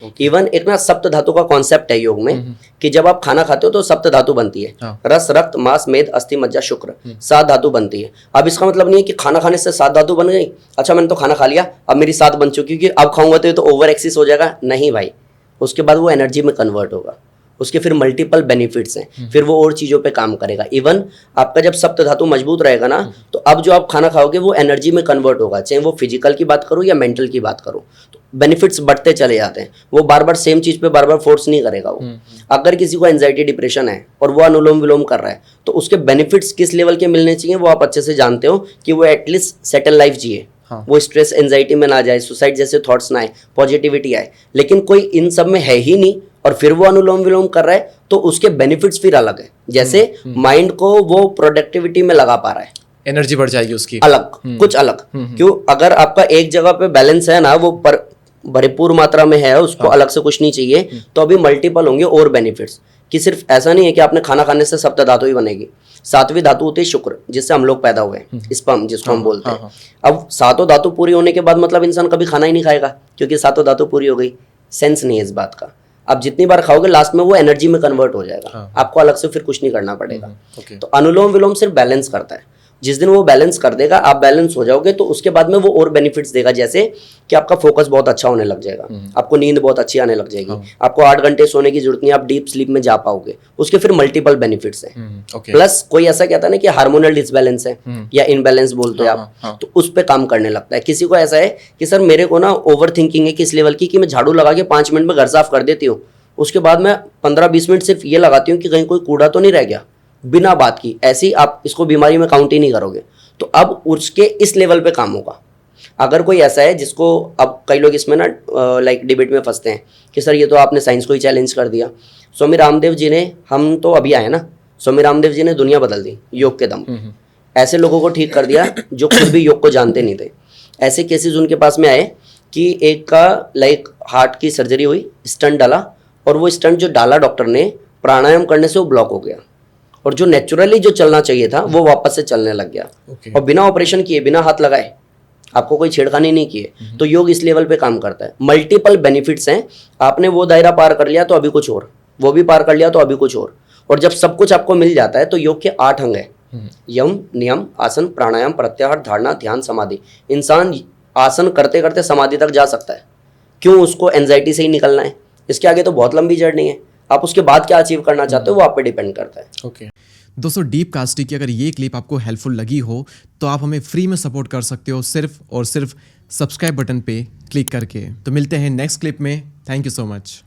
Even एक ना सप्त धातु का कॉन्सेप्ट है योग में कि जब आप खाना खाते हो तो सप्त धातु बनती है। हाँ। रस, रक्त, मांस, मेद, अस्थि, मज्जा, शुक्र, 7 धातु बनती है। अब इसका मतलब नहीं है कि खाना खाने से 7 धातु बन गई, अच्छा मैंने तो खाना खा लिया अब मेरी 7 बन चुकी क्योंकि अब खाऊंगा तो ये तो ओवर एक्सिस हो जाएगा। नहीं भाई, उसके बाद वो एनर्जी में कन्वर्ट होगा, उसके फिर मल्टीपल बेनिफिट्स हैं, फिर वो और चीज़ों पे काम करेगा। इवन आपका जब सप्त धातु मजबूत रहेगा ना तो अब जो आप खाना खाओगे वो एनर्जी में कन्वर्ट होगा, चाहे वो फिजिकल की बात करो या मेंटल की बात करो, तो बेनिफिट्स बढ़ते चले जाते हैं। वो बार बार सेम चीज़ पे बार बार फोर्स नहीं करेगा वो। अगर किसी को एंजाइटी डिप्रेशन है और वो अनुलोम विलोम कर रहा है तो उसके बेनिफिट्स किस लेवल के मिलने चाहिए वो आप अच्छे से जानते हो कि वो एटलीस्ट सेटल लाइफ जिए। हाँ। वो स्ट्रेस एंजाइटी में ना जाए, सुसाइड जैसे थॉट्स ना आए, पॉजिटिविटी आए। लेकिन कोई इन सब में है ही नहीं और फिर वो अनुलोम विलोम कर रहा है तो उसके बेनिफिट्स फिर अलग है। जैसे माइंड को वो प्रोडक्टिविटी में लगा पा रहा है, एनर्जी बढ़ जाएगी उसकी, अलग कुछ अलग। क्यों? अगर आपका एक जगह पे बैलेंस है ना, वो पर भरपूर मात्रा में है, उसको अलग से कुछ नहीं चाहिए, तो अभी मल्टीपल होंगे और बेनिफिट्स। कि सिर्फ ऐसा नहीं है कि आपने खाना खाने से सप्त धातु ही बनेगी। 7वीं धातु होती है शुक्र, जिससे हम लोग पैदा हुए हैं, स्पर्म जिसको हम बोलते हैं। अब 7 धातु पूरी होने के बाद मतलब इंसान कभी खाना ही नहीं खाएगा क्योंकि 7 धातु पूरी हो गई। सेंस नहीं है इस बात का। अब जितनी बार खाओगे लास्ट में वो एनर्जी में कन्वर्ट हो जाएगा। आपको अलग से फिर कुछ नहीं करना पड़ेगा। तो अनुलोम विलोम सिर्फ बैलेंस करता है। जिस दिन वो बैलेंस कर देगा, आप बैलेंस हो जाओगे, तो उसके बाद में वो और बेनिफिट्स देगा। जैसे कि आपका फोकस बहुत अच्छा होने लग जाएगा, आपको नींद बहुत अच्छी आने लग जाएगी, आपको 8 घंटे सोने की जरूरत नहीं, आप डीप स्लीप में जा पाओगे। उसके फिर मल्टीपल बेनिफिट्स हैं। प्लस कोई ऐसा कहता है ना कि हार्मोनल डिसबैलेंस है या इनबैलेंस बोलते हो आप, तो उस पर काम करने लगता है। किसी को ऐसा है कि सर मेरे को ना ओवर थिंकिंग है किस लेवल की कि मैं झाड़ू लगा के 5 मिनट में घर साफ कर देती हूँ, उसके बाद मैं 15-20 मिनट सिर्फ ये लगाती हूँ कि कहीं कोई कूड़ा तो नहीं रह गया, बिना बात की। ऐसी आप इसको बीमारी में काउंट ही नहीं करोगे। तो अब उसके इस लेवल पे काम होगा। अगर कोई ऐसा है जिसको, अब कई लोग इसमें ना लाइक डिबेट में फंसते हैं कि सर ये तो आपने साइंस को ही चैलेंज कर दिया। स्वामी रामदेव जी ने, हम तो अभी आए ना, स्वामी रामदेव जी ने दुनिया बदल दी योग के दम पे। ऐसे लोगों को ठीक कर दिया जो खुद भी योग को जानते नहीं थे। ऐसे केसेस उनके पास में आए कि एक का लाइक हार्ट की सर्जरी हुई, स्टंट डाला, और वो स्टंट जो डाला डॉक्टर ने, प्राणायाम करने से वो ब्लॉक हो गया और जो नेचुरली जो चलना चाहिए था वो वापस से चलने लग गया। और बिना ऑपरेशन किए, बिना हाथ लगाए, आपको कोई छेड़खानी नहीं किए। तो योग इस लेवल पे काम करता है। मल्टीपल बेनिफिट्स हैं। आपने वो दायरा पार कर लिया तो अभी कुछ और, वो भी पार कर लिया तो अभी कुछ और जब सब कुछ आपको मिल जाता है तो योग के 8 अंग हैं। यम, नियम, आसन, प्राणायाम, प्रत्याहार, धारणा, ध्यान, समाधि। इंसान आसन करते करते समाधि तक जा सकता है। क्यों? उसको एंजाइटी से ही निकलना है। इसके आगे तो बहुत लंबी जर्नी है। आप उसके बाद क्या अचीव करना चाहते हो वो आप पे डिपेंड करता है। दोस्तों, डीप कास्टिंग की अगर ये क्लिप आपको हेल्पफुल लगी हो तो आप हमें फ्री में सपोर्ट कर सकते हो, सिर्फ और सिर्फ सब्सक्राइब बटन पे क्लिक करके। तो मिलते हैं नेक्स्ट क्लिप में। Thank you so much.